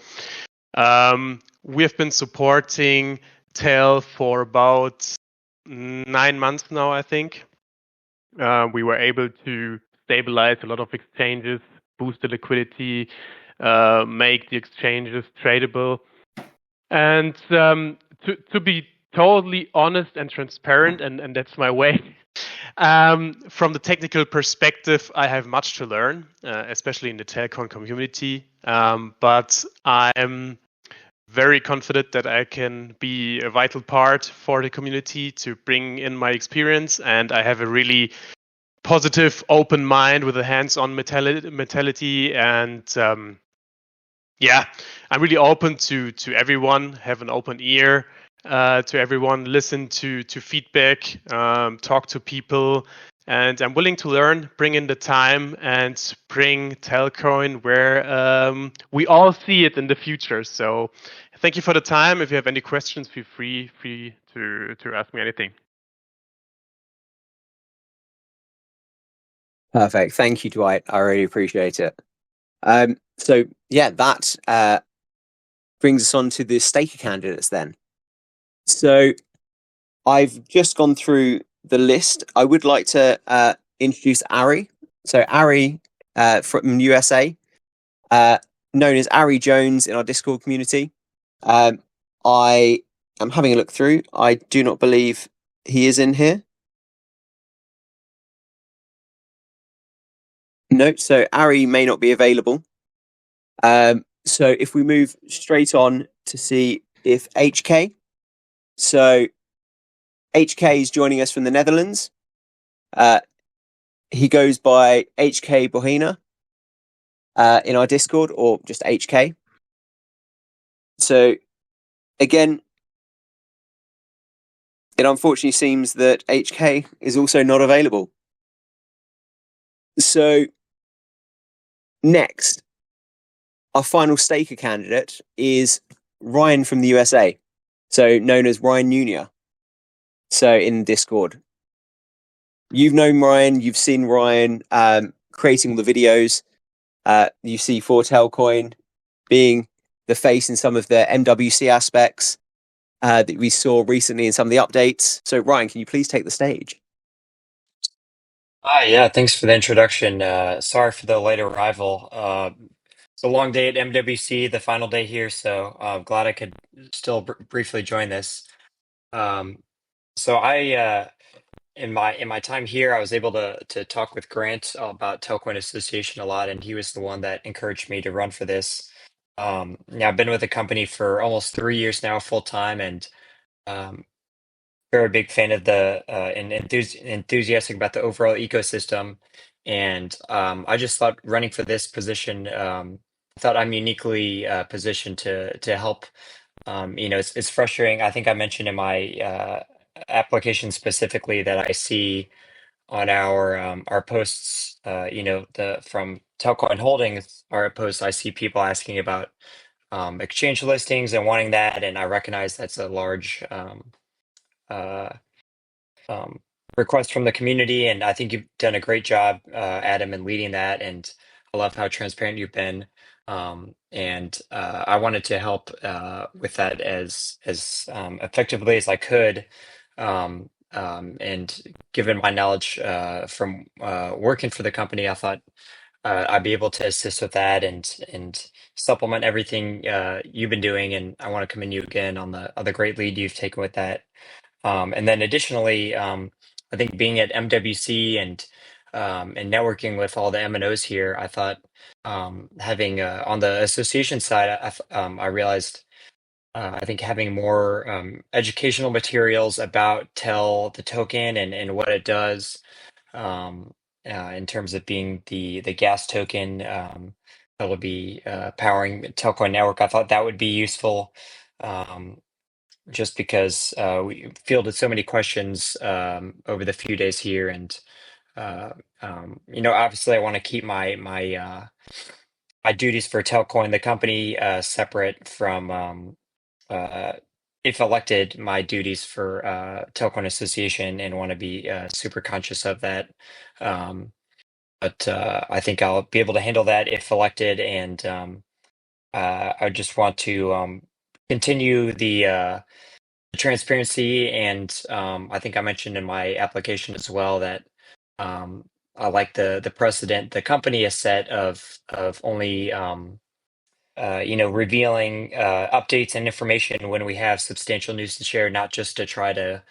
we have been supporting TEL for about 9 months now, I think. We were able to stabilize a lot of exchanges, boost the liquidity, make the exchanges tradable. And to be totally honest and transparent, and that's my way, from the technical perspective, I have much to learn, especially in the Telcoin community. But I'm very confident that I can be a vital part for the community to bring in my experience, and I have a really positive, open mind with a hands-on mentality, and yeah, I'm really open to everyone, have an open ear to everyone, listen to feedback, talk to people, and I'm willing to learn, bring in the time, and bring Telcoin where we all see it in the future. So thank you for the time. If you have any questions, feel free to ask me anything. Perfect. Thank you, Dwight. I really appreciate it. So yeah, that brings us on to the staker candidates then. So I've just gone through the list. I would like to introduce Ari. So Ari from USA, known as Ari Jones in our Discord community. I am having a look through. I do not believe he is in here. No, so Ari may not be available. So if we move straight on to see if HK. So HK is joining us from the Netherlands. He goes by HK Bohina in our Discord, or just HK. So again, it unfortunately seems that HK is also not available. So next, our final staker candidate is Ryan from the USA, so known as Ryan Junior. So in Discord, you've known Ryan, you've seen Ryan creating all the videos. You see for Telcoin being the face in some of the MWC aspects that we saw recently in some of the updates. So Ryan, can you please take the stage? Hi, yeah, thanks for the introduction. Sorry for the late arrival. It's a long day at MWC, the final day here, so I'm glad I could still briefly join this. So I, in my time here, I was able to talk with Grant about Telcoin Association a lot, and he was the one that encouraged me to run for this. Yeah, I've been with the company for almost 3 years now, full time, and very big fan of the and enthusiastic about the overall ecosystem. And I just thought running for this position thought I'm uniquely positioned to help. It's frustrating. I think I mentioned in my application specifically that I see on our posts, the from Telcoin Holdings, our posts, I see people asking about exchange listings and wanting that, and I recognize that's a large uh, um, request from the community, and I think you've done a great job, Adam, in leading that, and I love how transparent you've been. And I wanted to help with that as effectively as I could. And given my knowledge from working for the company, I thought I'd be able to assist with that and supplement everything you've been doing. And I want to commend you again on the great lead you've taken with that. And then additionally, I think being at MWC and networking with all the M&Os here, I thought having on the association side, I realized I think having more educational materials about the token and what it does in terms of being the gas token that will be powering Telcoin network. I thought that would be useful. Just because we fielded so many questions over the few days here, and obviously, I want to keep my duties for Telcoin, the company, separate from, if elected, my duties for Telcoin Association, and want to be super conscious of that. But I think I'll be able to handle that if elected, and I just want to continue the transparency, and I think I mentioned in my application as well that I like the precedent the company has set of only revealing updates and information when we have substantial news to share, not just to try to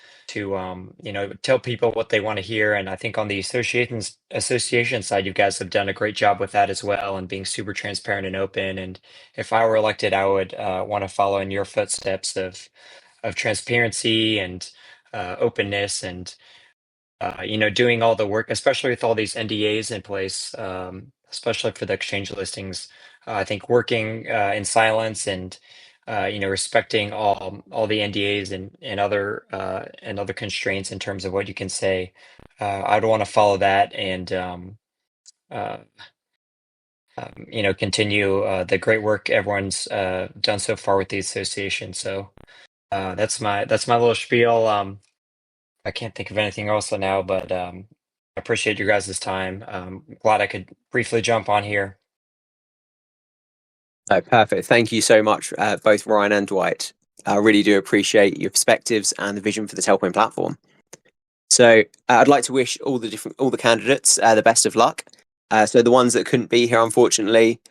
tell people what they want to hear. And I think on the association side, you guys have done a great job with that as well, and being super transparent and open. And if I were elected, I would want to follow in your footsteps of transparency and openness, and doing all the work, especially with all these NDAs in place, especially for the exchange listings. I think working in silence and respecting all the NDAs and other constraints in terms of what you can say. I'd want to follow that and uh, continue the great work everyone's done so far with the association. So that's my little spiel. I can't think of anything else now, but I appreciate you guys' time. Glad I could briefly jump on here. Oh, perfect. Thank you so much, both Ryan and Dwight. I really do appreciate your perspectives and the vision for the Telcoin platform. So I'd like to wish all the candidates the best of luck. So the ones that couldn't be here, unfortunately,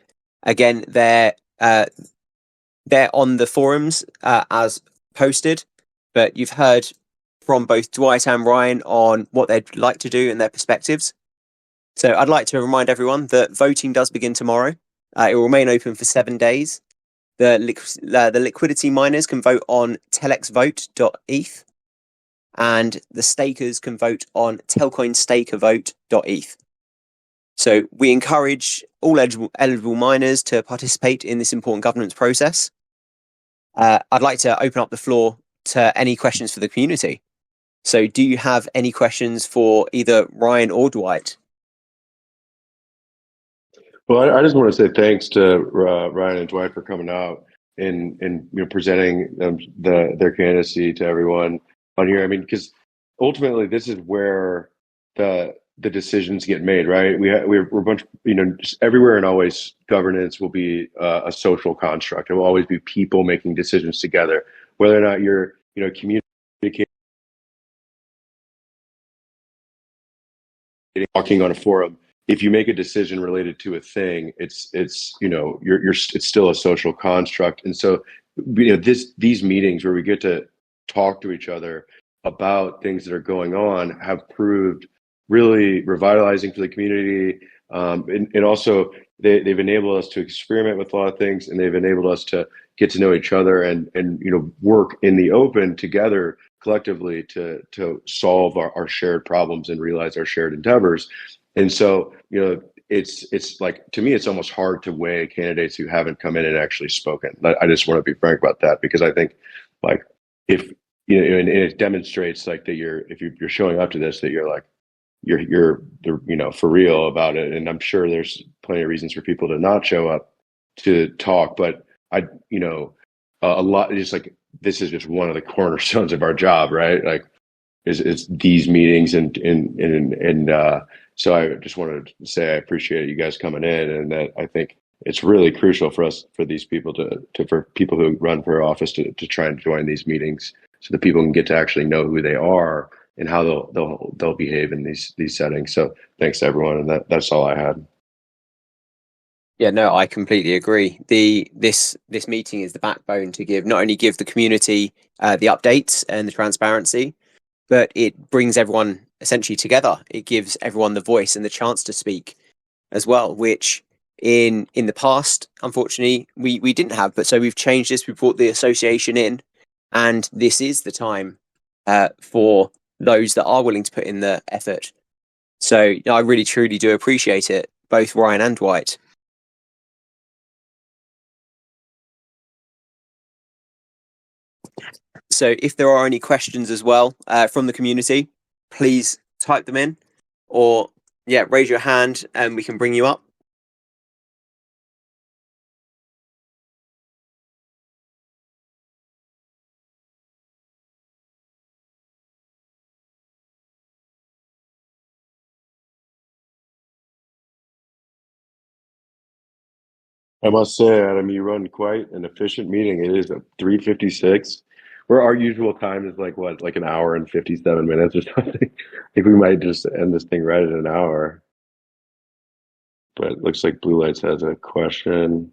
again, they're on the forums as posted, but you've heard from both Dwight and Ryan on what they'd like to do and their perspectives. So I'd like to remind everyone that voting does begin tomorrow. It will remain open for 7 days. The liquidity miners can vote on telexvote.eth, and the stakers can vote on telcoinstakervote.eth. So we encourage all eligible miners to participate in this important governance process. I'd like to open up the floor to any questions for the community. So do you have any questions for either Ryan or Dwight? Well, I just want to say thanks to Ryan and Dwight for coming out and presenting their candidacy to everyone on here. I mean, because ultimately this is where the decisions get made, right? We're a bunch, just everywhere and always governance will be a social construct. It will always be people making decisions together, whether or not you're communicating, talking on a forum. If you make a decision related to a thing, it's still a social construct. And so these meetings where we get to talk to each other about things that are going on have proved really revitalizing for the community, and also they've enabled us to experiment with a lot of things, and they've enabled us to get to know each other and work in the open together collectively to solve our shared problems and realize our shared endeavors. And so, it's like, to me, it's almost hard to weigh candidates who haven't come in and actually spoken. I just want to be frank about that, because I think, like, if and it demonstrates like that if you're showing up to this, that you're like you're for real about it. And I'm sure there's plenty of reasons for people to not show up to talk, but a lot, just like, this is just one of the cornerstones of our job, right? Like, is these meetings, and so I just wanted to say I appreciate you guys coming in, and that I think it's really crucial for these people for people who run for office to try and join these meetings, so that people can get to actually know who they are and how they'll behave in these settings. So thanks to everyone, and that's all I had. Yeah, no, I completely agree. This meeting is the backbone to not only give the community the updates and the transparency, but it brings everyone essentially together. It gives everyone the voice and the chance to speak as well, which in the past, unfortunately, we didn't have. But so we've changed this. We brought the association in, and this is the time for those that are willing to put in the effort. So I really, truly do appreciate it, both Ryan and Dwight. So if there are any questions as well from the community, please type them in, or raise your hand and we can bring you up. I must say, Adam, you run quite an efficient meeting. It is at 3:56. Where our usual time is like what, like an hour and 57 minutes or something. I think we might just end this thing right at an hour. But it looks like Blue Lights has a question.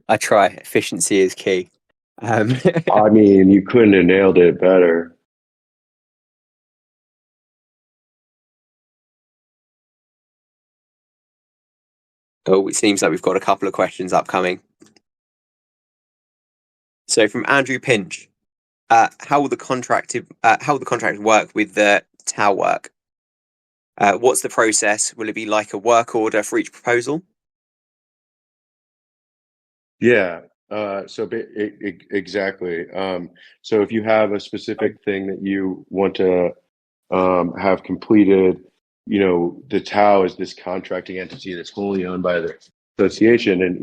I try. Efficiency is key. I mean, you couldn't have nailed it better. Oh, it seems like we've got a couple of questions upcoming. So from Andrew Pinch, how will the contract work with the TAO work? What's the process? Will it be like a work order for each proposal? Yeah. Exactly. So if you have a specific thing that you want to have completed, the TAO is this contracting entity that's wholly owned by the association, and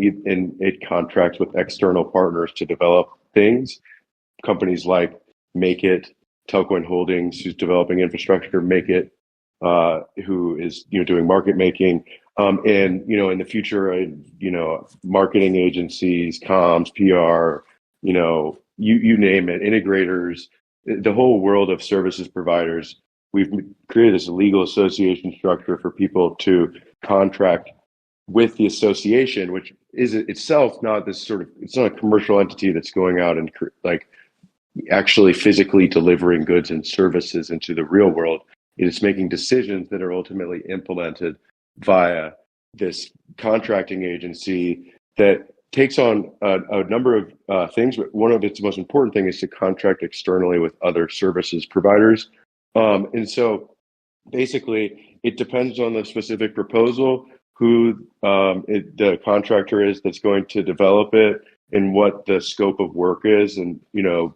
it contracts with external partners to develop things. Companies like Make It, Telcoin Holdings, who's developing infrastructure, Make It, who is doing market making, and in the future, marketing agencies, comms, PR, you name it, integrators, the whole world of services providers. We've created this legal association structure for people to contract with the association, which is itself not this it's not a commercial entity that's going out and like actually physically delivering goods and services into the real world. It is making decisions that are ultimately implemented via this contracting agency that takes on a number of things, but one of its most important thing is to contract externally with other services providers. And so basically it depends on the specific proposal, who the contractor is that's going to develop it, and what the scope of work is. And,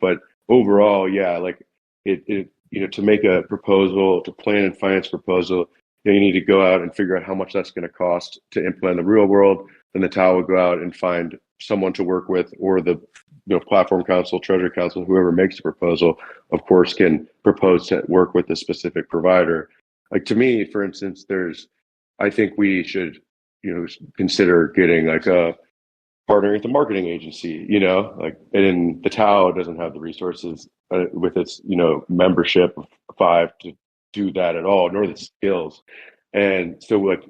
but overall, yeah, like to make a proposal, to plan and finance proposal, you need to go out and figure out how much that's going to cost to implement in the real world. Then the TAO will go out and find someone to work with, or the platform council, treasury council, whoever makes the proposal, of course, can propose to work with a specific provider. Like, to me, for instance, I think we should, consider getting like a partnering with a marketing agency, and the TAO doesn't have the resources with its, membership of 5 to do that at all, nor the skills. And so, like,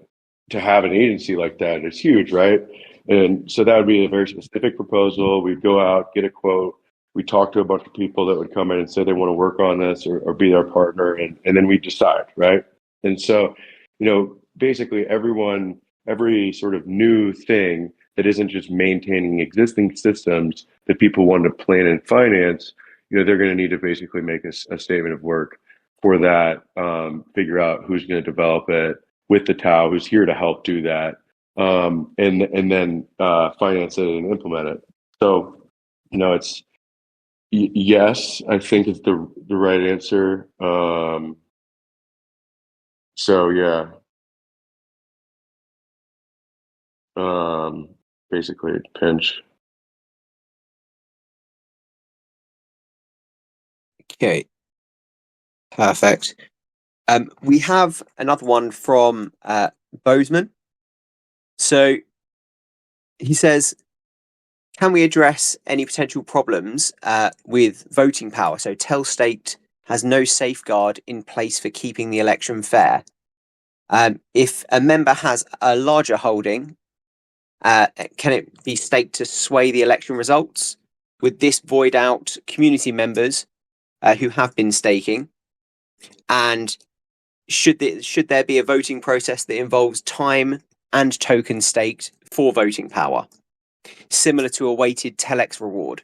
to have an agency like that is huge, right? And so that would be a very specific proposal. We'd go out, get a quote. We talk to a bunch of people that would come in and say they want to work on this or be their partner, and then we decide, right? And so, basically every sort of new thing that isn't just maintaining existing systems that people want to plan and finance, they're going to need to basically make a statement of work for that, figure out who's going to develop it with the TAO, who's here to help do that, and then finance it and implement it. So, it's yes, I think it's the right answer. So yeah, basically it depends. Okay, perfect. We have another one from Bozeman. So he says, can we address any potential problems with voting power? So Telstate has no safeguard in place for keeping the election fair. If a member has a larger holding, can it be staked to sway the election results? Would this void out community members who have been staking? And should there be a voting process that involves time and token staked for voting power, similar to a weighted telex reward?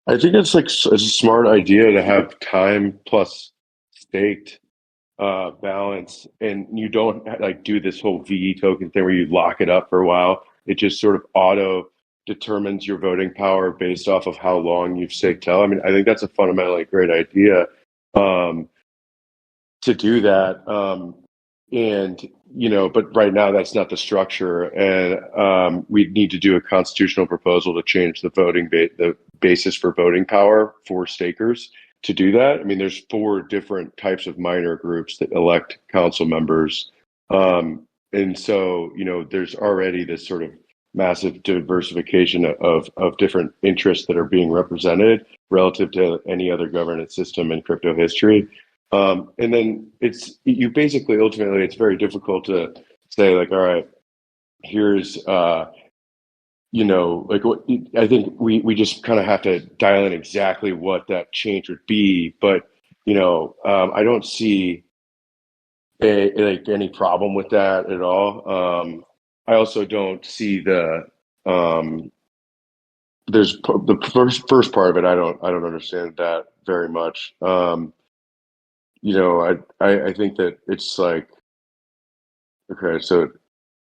I think it's a smart idea to have time plus staked balance, and you don't do this whole VE token thing where you lock it up for a while. It just sort of auto determines your voting power based off of how long you've staked TEL. I mean, I think that's a fundamentally great idea to do that. But right now that's not the structure, and we need to do a constitutional proposal to change the basis for voting power for stakers. To do that, I mean, there's 4 different types of minor groups that elect council members, and so there's already this sort of massive diversification of different interests that are being represented relative to any other governance system in crypto history. And then ultimately it's very difficult to say all right, here's I think we just kind of have to dial in exactly what that change would be. But I don't see any problem with that at all. I also don't see there's the first part of it. I don't understand that very much. I think that it's okay. So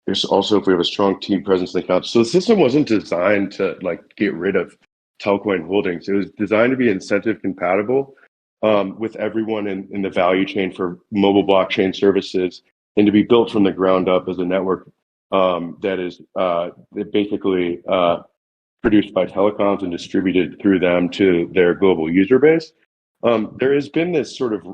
there's also, if we have a strong team presence in the council. So the system wasn't designed to get rid of Telcoin holdings. It was designed to be incentive compatible with everyone in the value chain for mobile blockchain services, and to be built from the ground up as a network that is basically produced by telecoms and distributed through them to their global user base. There has been this sort of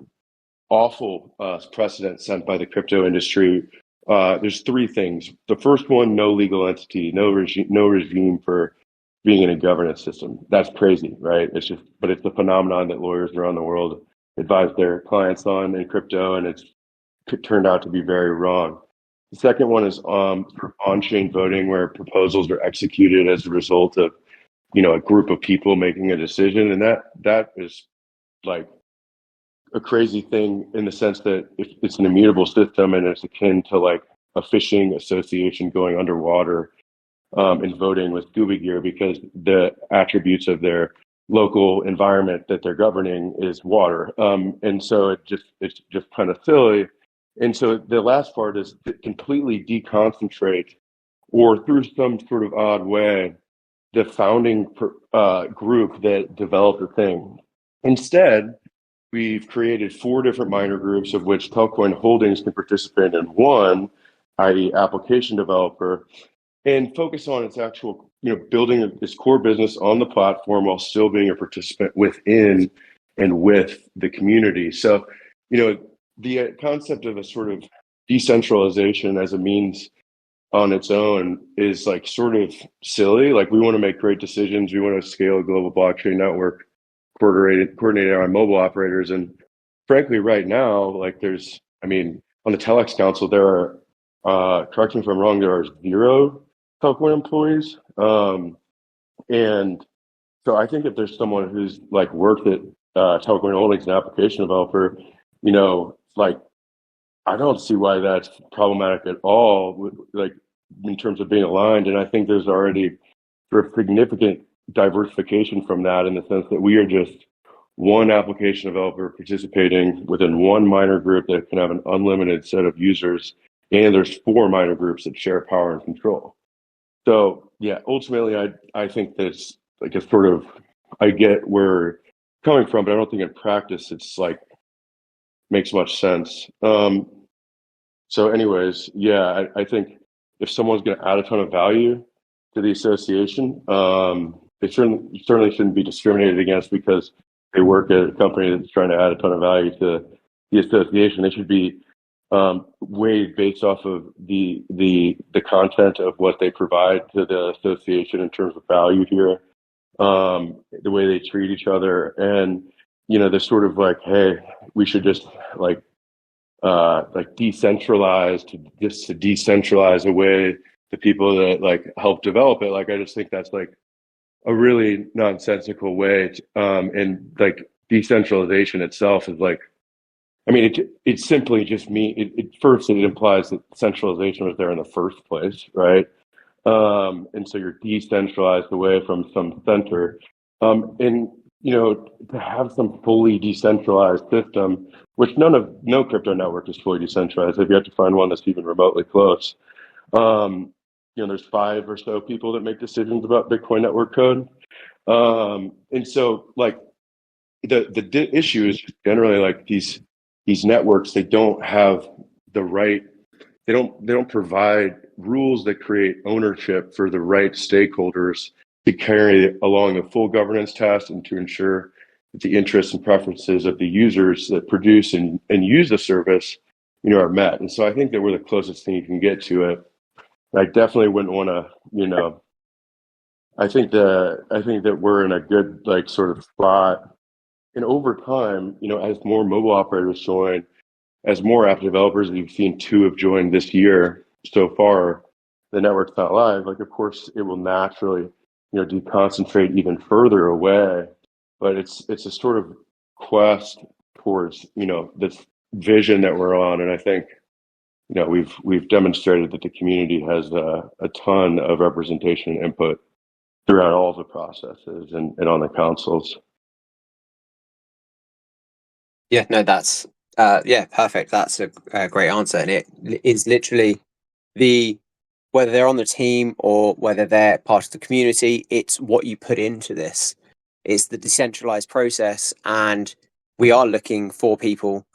awful precedent set by the crypto industry. There's 3 things. The first one, no legal entity, no regime for being in a governance system. That's crazy, right? But it's a phenomenon that lawyers around the world advise their clients on in crypto, and it's turned out to be very wrong. The second one is on-chain voting, where proposals are executed as a result of a group of people making a decision, and that is a crazy thing in the sense that it's an immutable system, and it's akin to a fishing association going underwater and voting with scuba gear, because the attributes of their local environment that they're governing is water. And so it's just kind of silly. And so the last part is to completely deconcentrate, or through some sort of odd way, the founding group that developed the thing. Instead, we've created 4 different minor groups, of which Telcoin Holdings can participate in one, i.e. application developer, and focus on its actual, building its core business on the platform while still being a participant within and with the community. So, the concept of a sort of decentralization as a means on its own is sort of silly. We want to make great decisions. We want to scale a global blockchain network coordinated on mobile operators. And frankly, right now, on the Telex Council, there are, correct me if I'm wrong, there are 0 Telcoin employees. And so I think if there's someone who's worked at Telcoin Holdings, an application developer, I don't see why that's problematic at all, in terms of being aligned. And I think there's already sort of significant diversification from that in the sense that we are just one application developer participating within one minor group that can have an unlimited set of users, and there's 4 minor groups that share power and control. So yeah, ultimately, I think that's like a sort of, I get where you're coming from, but I don't think in practice it's like makes much sense. So anyways, yeah, I think if someone's going to add a ton of value to the association, they certainly shouldn't be discriminated against because they work at a company that's trying to add a ton of value to the association. They should be weighed based off of the content of what they provide to the association in terms of value here, the way they treat each other, and they're sort of like, hey, we should just like decentralize to decentralize away the people that like help develop it. Like I just think that's like a really nonsensical way to, and like decentralization itself is like, I mean, it simply just first it implies that centralization was there in the first place, right? And so you're decentralized away from some center, and to have some fully decentralized system, which no crypto network is fully decentralized. If you have to find one that's even remotely close, there's 5 or so people that make decisions about Bitcoin network code, and so like the issue is generally like these networks, they don't have the right, they don't provide rules that create ownership for the right stakeholders to carry along the full governance task and to ensure that the interests and preferences of the users that produce and use the service, are met. And so I think that we're the closest thing you can get to it. I definitely wouldn't want to, I think that we're in a good like sort of spot. And over time, as more mobile operators join, as more app developers, we've seen 2 have joined this year so far, the network's not live. Like, of course, it will naturally, deconcentrate even further away. But it's a sort of quest towards, this vision that we're on. And I think, we've demonstrated that the community has a ton of representation and input throughout all the processes and on the councils. Yeah, no, that's perfect. That's a great answer, and it is literally whether they're on the team or whether they're part of the community, it's what you put into this. It's the decentralized process, and we are looking for people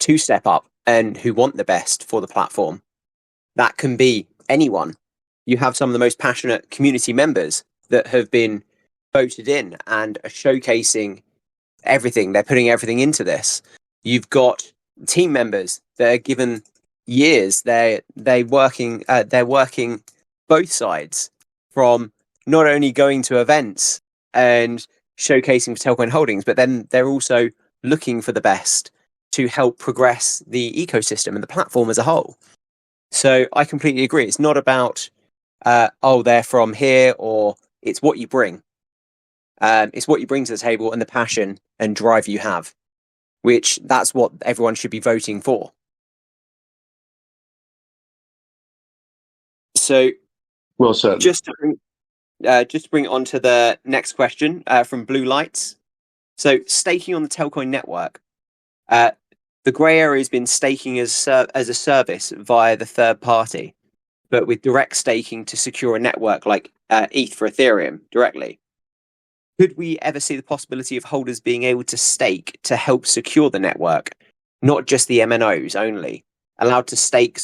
to step up and who want the best for the platform. That can be anyone. You have some of the most passionate community members that have been voted in and are showcasing everything. They're putting everything into this. You've got team members that are given years. They're working both sides, from not only going to events and showcasing for Telcoin Holdings, but then they're also looking for the best to help progress the ecosystem and the platform as a whole. So I completely agree. It's not about they're from here, or it's what you bring. It's what you bring to the table and the passion and drive you have, which that's what everyone should be voting for. So, well said. Just to bring it on to the next question from Blue Lights. So, staking on the Telcoin network. The grey area has been staking as a service via the third party, but with direct staking to secure a network like ETH for Ethereum directly. Could we ever see the possibility of holders being able to stake to help secure the network, not just the MNOs only, allowed to stake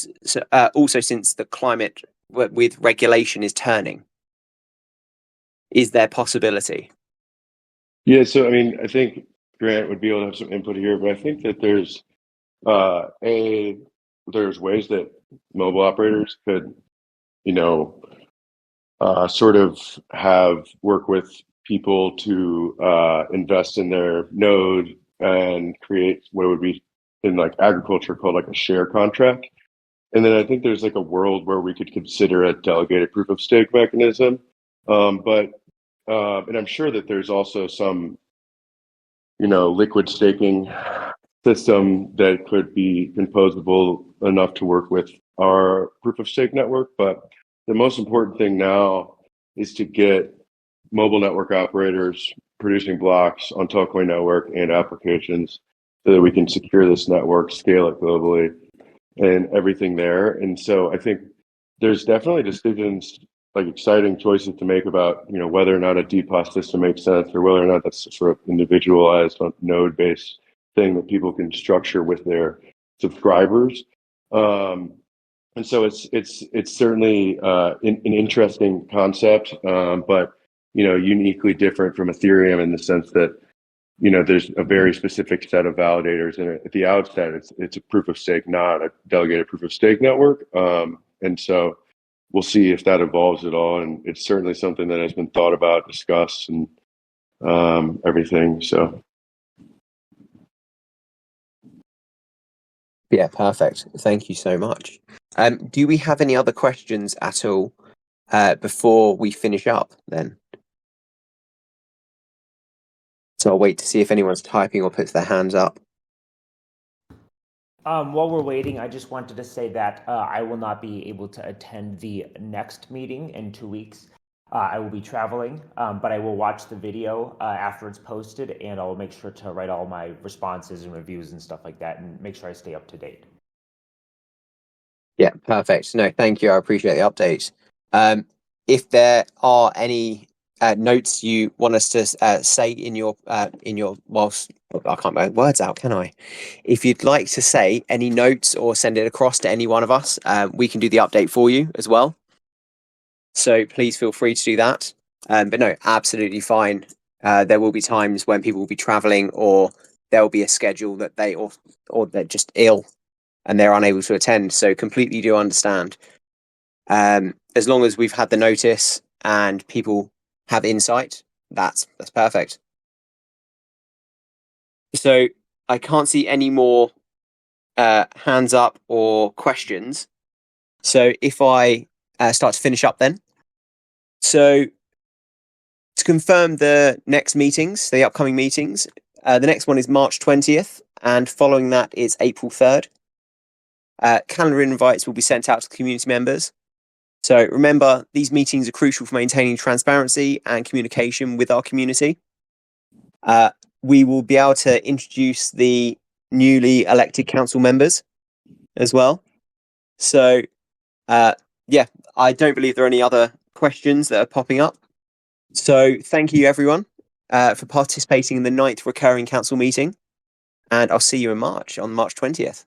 also, since the climate with regulation is turning? Is there possibility? Yeah, so I mean, I think Grant would be able to have some input here, but I think that there's ways that mobile operators could, sort of work with people to invest in their node and create what would be in like agriculture called like a share contract. And then I think there's like a world where we could consider a delegated proof of stake mechanism. And I'm sure that there's also some, liquid staking system that could be composable enough to work with our proof of stake network. But the most important thing now is to get mobile network operators producing blocks on Telcoin network and applications so that we can secure this network, scale it globally, and everything there. And so I think there's definitely decisions, like exciting choices to make about, whether or not a DPoS system makes sense or whether or not that's a sort of individualized node-based thing that people can structure with their subscribers. And so it's certainly an interesting concept, but uniquely different from Ethereum in the sense that there's a very specific set of validators, and at the outset, it's a proof of stake, not a delegated proof of stake network. And so we'll see if that evolves at all. And it's certainly something that has been thought about, discussed, and everything. So. Yeah, perfect. Thank you so much. Do we have any other questions at all before we finish up then? So I'll wait to see if anyone's typing or puts their hands up. While we're waiting, I just wanted to say that I will not be able to attend the next meeting in 2 weeks. I will be traveling, but I will watch the video after it's posted, and I'll make sure to write all my responses and reviews and stuff like that, and make sure I stay up to date. Yeah, perfect. No, thank you. I appreciate the updates. If there are any notes you want us to say in your whilst I can't get words out, can I? If you'd like to say any notes or send it across to any one of us, we can do the update for you as well. So please feel free to do that. But no, absolutely fine. There will be times when people will be traveling, or there will be a schedule that or they're just ill and they're unable to attend. So completely do understand. As long as we've had the notice and people have insight, that's perfect. So I can't see any more hands up or questions. So if I start to finish up then. So to confirm the next meetings, the upcoming meetings, the next one is March 20th, and following that is April 3rd. Calendar invites will be sent out to community members. So remember, these meetings are crucial for maintaining transparency and communication with our community. We will be able to introduce the newly elected council members as well. So, yeah, I don't believe there are any other questions that are popping up. So thank you, everyone, for participating in the 9th recurring council meeting. And I'll see you in March, on March 20th.